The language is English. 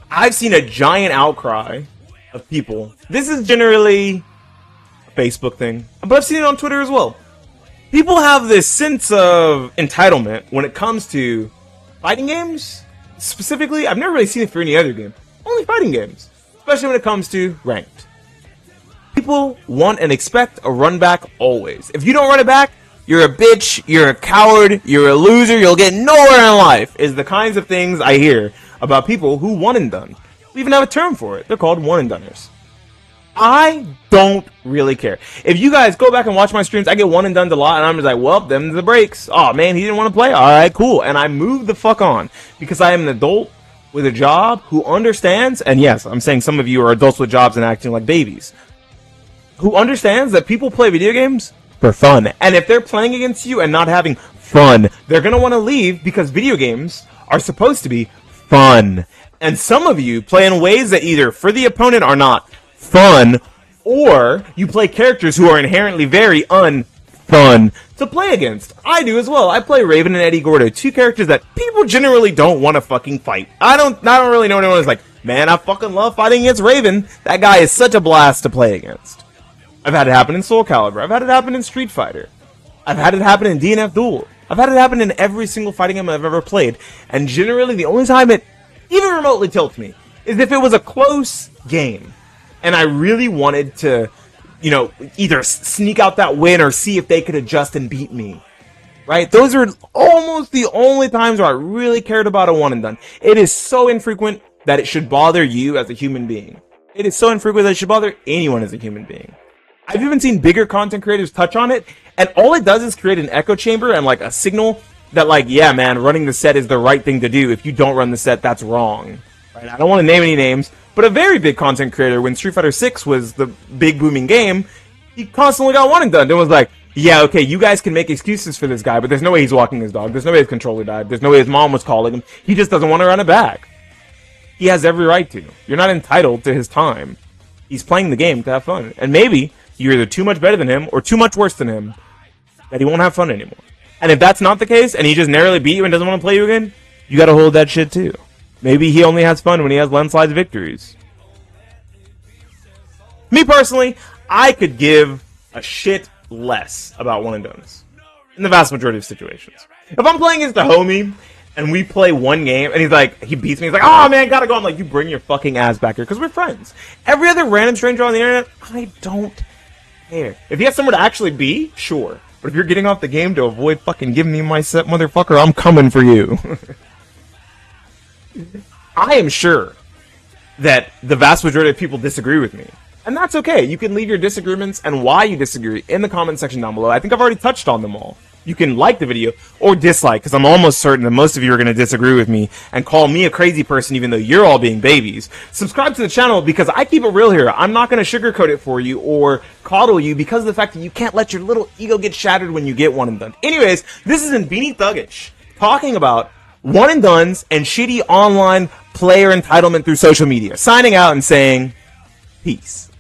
I've seen a giant outcry of people. This is generally a Facebook thing, but I've seen it on Twitter as well. People have this sense of entitlement when it comes to fighting games. Specifically, I've never really seen it for any other game. Only fighting games. Especially when it comes to ranked. People want and expect a run back always. If you don't run it back, you're a bitch, you're a coward, you're a loser, you'll get nowhere in life, is the kinds of things I hear about people who one and done. We even have a term for it. They're called one and doners. I don't really care. If you guys go back and watch my streams, I get one and done a lot, and I'm just like, well, them's the breaks. Oh man, he didn't want to play. All right, cool. And I move the fuck on because I am an adult with a job who understands, and yes, I'm saying some of you are adults with jobs and acting like babies, who understands that people play video games for fun. And if they're playing against you and not having fun, they're going to want to leave because video games are supposed to be fun. And some of you play in ways that either for the opponent are not fun, or you play characters who are inherently very unfun to play against. I do as well. I play Raven and Eddie Gordo, two characters that people generally don't want to fucking fight. I don't really know anyone who's like, man, I fucking love fighting against Raven. That guy is such a blast to play against. I've had it happen in Soul Calibur. I've had it happen in Street Fighter. I've had it happen in DNF Duel. I've had it happen in every single fighting game I've ever played. And generally, the only time it even remotely tilts me is if it was a close game. And I really wanted to, you know, either sneak out that win or see if they could adjust and beat me. Right? Those are almost the only times where I really cared about a one and done. It is so infrequent that it should bother you as a human being. It is so infrequent that it should bother anyone as a human being. I've even seen bigger content creators touch on it, and all it does is create an echo chamber and like a signal that like, yeah man, running the set is the right thing to do. If you don't run the set, that's wrong. Right? I don't want to name any names, but a very big content creator, when Street Fighter 6 was the big booming game, he constantly got one and done. And was like, yeah, okay, you guys can make excuses for this guy, but there's no way he's walking his dog. There's no way his controller died. There's no way his mom was calling him. He just doesn't want to run it back. He has every right to. You're not entitled to his time. He's playing the game to have fun. And maybe you're either too much better than him or too much worse than him that he won't have fun anymore. And if that's not the case, and he just narrowly beat you and doesn't want to play you again, you gotta hold that shit too. Maybe he only has fun when he has landslide victories. Me personally, I could give a shit less about one and dones in the vast majority of situations. If I'm playing against a homie and we play one game and he beats me, he's like, oh man, gotta go. I'm like, you bring your fucking ass back here because we're friends. Every other random stranger on the internet, I don't care. If he has somewhere to actually be, sure. But if you're getting off the game to avoid fucking giving me my set, motherfucker, I'm coming for you. I am sure that the vast majority of people disagree with me. And that's okay. You can leave your disagreements and why you disagree in the comment section down below. I think I've already touched on them all. You can like the video or dislike, because I'm almost certain that most of you are going to disagree with me and call me a crazy person even though you're all being babies. Subscribe to the channel because I keep it real here. I'm not going to sugarcoat it for you or coddle you because of the fact that you can't let your little ego get shattered when you get one and done. Anyways, this is Beanie Thuggish talking about one and dones and shitty online player entitlement through social media. Signing out and saying peace.